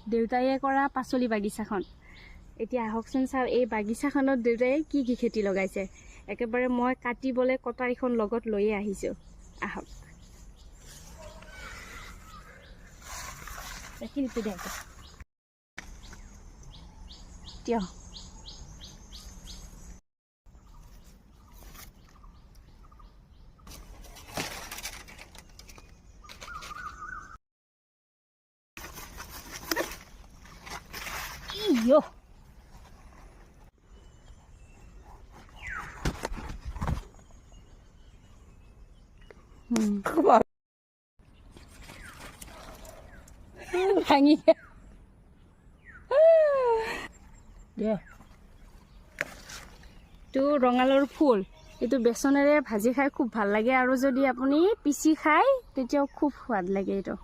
দেউতায়ে কৰা পাচলি বাগিচাখন। এতিয়া আহকচোন চাওঁ এই বাগিচাখনত দেউতায়ে কি কি খেতি লগাইছে। একেবাৰে মই কাটিবলৈ কটাৰীখন লগত লৈয়ে আহিছোঁ। আহক শিল্পী দে দিয় ইয়ো ভাঙি এইটো ৰঙালাওৰ ফুল। এইটো বেচনেৰে ভাজি খাই খুব ভাল লাগে, আৰু যদি আপুনি পিচি খায় তেতিয়াও খুব সোৱাদ লাগে এইটো।